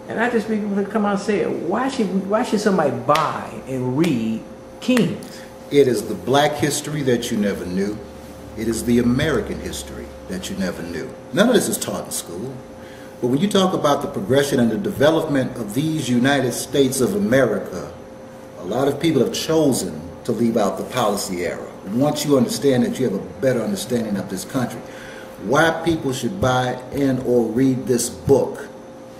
And I just people to come out and say, why should somebody buy and read Kings? It is the black history that you never knew. It is the American history that you never knew. None of this is taught in school. But when you talk about the progression and the development of these United States of America, a lot of people have chosen to leave out the policy era. Once you understand that, you have a better understanding of this country. Why people should buy and or read this book.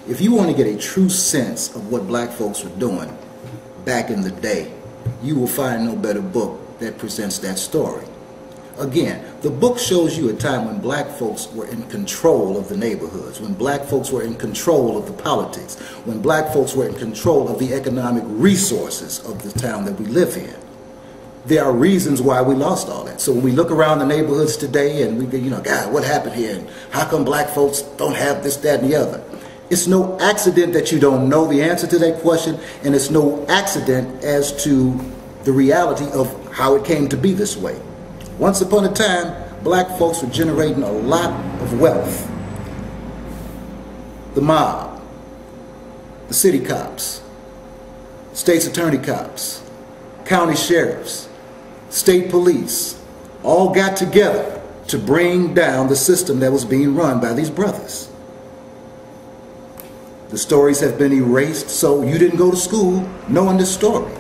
If you want to get a true sense of what black folks were doing back in the day, you will find no better book that presents that story. Again, the book shows you a time when black folks were in control of the neighborhoods, when black folks were in control of the politics, when black folks were in control of the economic resources of the town that we live in. There are reasons why we lost all that. So when we look around the neighborhoods today and we go, you know, God, what happened here? And how come black folks don't have this, that, and the other? It's no accident that you don't know the answer to that question, and it's no accident as to the reality of how it came to be this way. Once upon a time, black folks were generating a lot of wealth. The mob, the city cops, state's attorney cops, county sheriffs, state police, all got together to bring down the system that was being run by these brothers. The stories have been erased, so you didn't go to school knowing this story.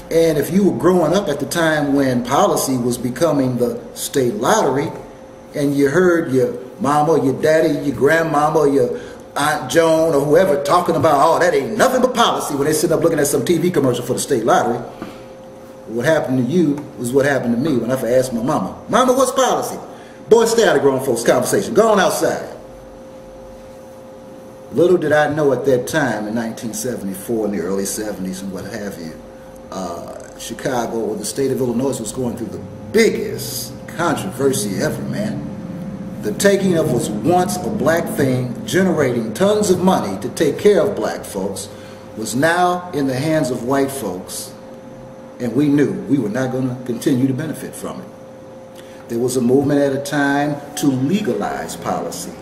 And if you were growing up at the time when policy was becoming the state lottery, and you heard your mama or your daddy, your grandmama or your Aunt Joan or whoever talking about, oh, that ain't nothing but policy, when they sit up looking at some TV commercial for the state lottery, what happened to you was what happened to me when I asked my mama, Mama, what's policy? Boy, stay out of grown folks' conversation. Go on outside. Little did I know at that time in 1974, in the early 70s and what have you, Chicago or the state of Illinois was going through the biggest controversy ever, man. The taking of what was once a black thing, generating tons of money to take care of black folks, was now in the hands of white folks, and we knew we were not going to continue to benefit from it. There was a movement at a time to legalize policy.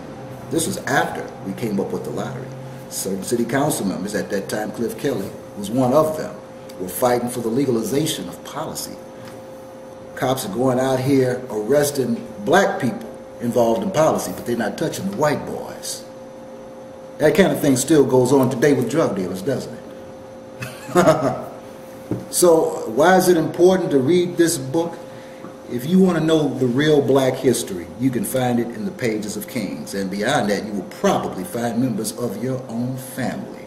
This was after we came up with the lottery. Certain city council members at that time, Cliff Kelly was one of them, were fighting for the legalization of policy. Cops are going out here arresting black people involved in policy, but they're not touching the white boys. That kind of thing still goes on today with drug dealers, doesn't it? So why is it important to read this book? If you want to know the real black history, you can find it in the pages of Kings. And beyond that, you will probably find members of your own family.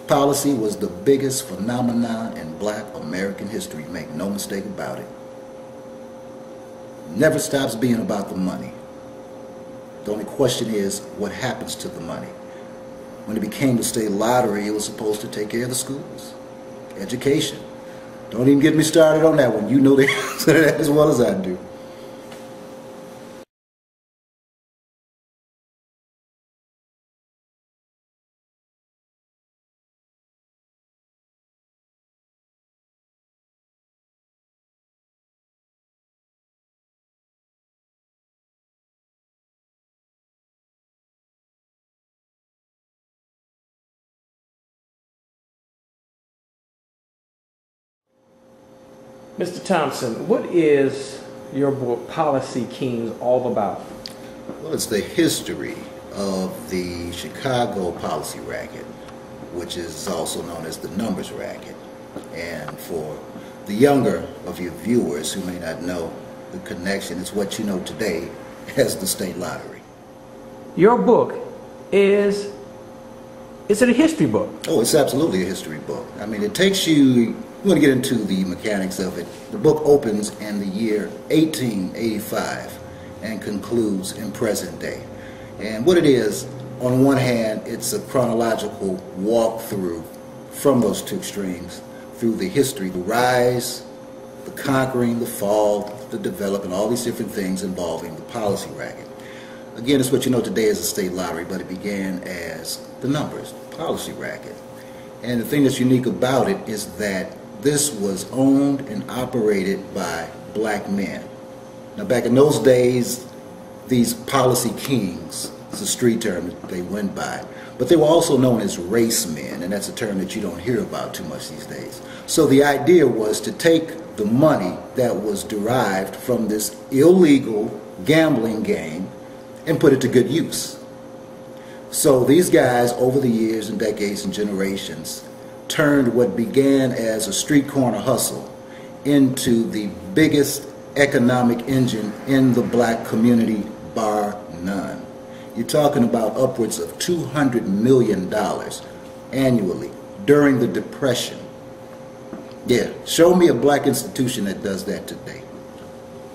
Policy was the biggest phenomenon in black American history. Make no mistake about it. Never stops being about the money. The only question is, what happens to the money? When it became the state lottery, it was supposed to take care of the schools, education. Don't even get me started on that one. You know the answer to that as well as I do. Mr. Thompson, what is your book, Policykings, all about? Well, it's the history of the Chicago policy racket, which is also known as the numbers racket. And for the younger of your viewers who may not know the connection, it's what you know today as the state lottery. Your book is it a history book? Oh, it's absolutely a history book. I mean, it takes you, I'm going to get into the mechanics of it. The book opens in the year 1885 and concludes in present day. And what it is, on one hand, it's a chronological walkthrough from those two extremes through the history, the rise, the conquering, the fall, the development, all these different things involving the policy racket. Again, it's what you know today as a state lottery, but it began as the numbers, policy racket. And the thing that's unique about it is that this was owned and operated by black men. Now, back in those days, these policy kings It's a street term that they went by. But they were also known as race men, and that's a term that you don't hear about too much these days. So the idea was to take the money that was derived from this illegal gambling game and put it to good use. So these guys, over the years and decades and generations, turned what began as a street corner hustle into the biggest economic engine in the black community, bar none. You're talking about upwards of $200 million annually during the Depression. Yeah, show me a black institution that does that today.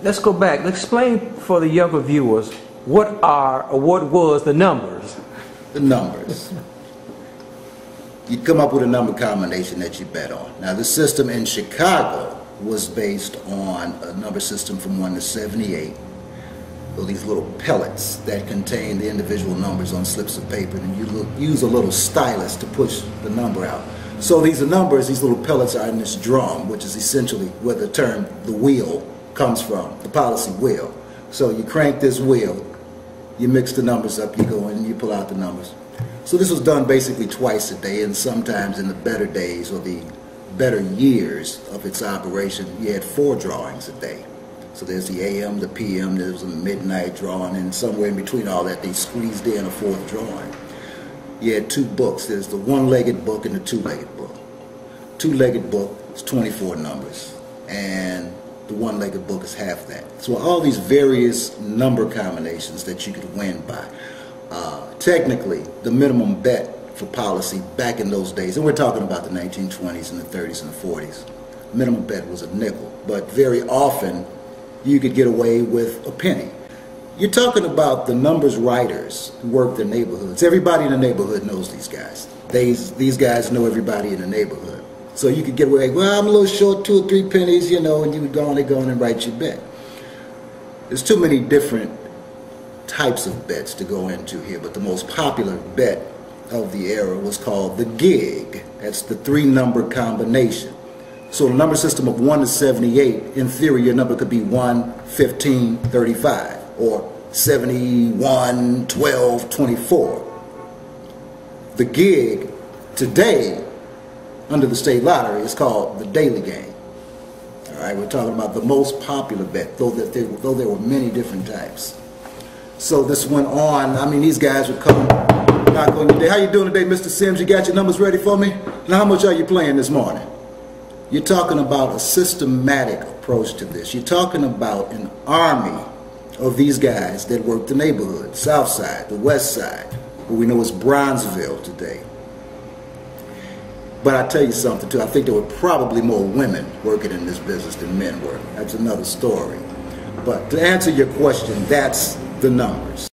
Let's go back. Explain for the younger viewers what was the numbers. The numbers. You come up with a number combination that you bet on. Now, the system in Chicago was based on a number system from 1 to 78. So these little pellets that contain the individual numbers on slips of paper, and you use a little stylus to push the number out. So these are numbers, these little pellets are in this drum, which is essentially where the term the wheel comes from, the policy wheel. So you crank this wheel, you mix the numbers up, you go in and you pull out the numbers. So this was done basically twice a day, and sometimes in the better days or the better years of its operation, you had 4 drawings a day. So there's the AM, the PM, there's a midnight drawing, and somewhere in between all that they squeezed in a 4th drawing. You had 2 books. There's the one-legged book and the two-legged book. Two-legged book is 24 numbers, and the one-legged book is half that. So all these various number combinations that you could win by. Technically, the minimum bet for policy back in those days, and we're talking about the 1920s and the 30s and the 40s, minimum bet was a nickel, but very often you could get away with a penny. You're talking about the numbers writers who work the neighborhoods. Everybody in the neighborhood knows these guys. These guys know everybody in the neighborhood. So you could get away, well, I'm a little short, 2 or 3 pennies, you know, and you would go on and write your bet. There's too many different types of bets to go into here, but the most popular bet of the era was called the gig. That's the 3-number combination. So the number system of 1 to 78, in theory, your number could be 1, 15, 35, or 71, 12, 24. The gig today, under the state lottery, is called the daily game. All right, we're talking about the most popular bet, though there were many different types. So this went on. I mean, these guys would come knock on your door. How you doing today, Mr. Sims? You got your numbers ready for me? Now, how much are you playing this morning? You're talking about a systematic approach to this. You're talking about an army of these guys that work the neighborhood, South Side, the West Side, what we know as Bronzeville today. But I tell you something too, I think there were probably more women working in this business than men were. That's another story. But to answer your question, that's the numbers.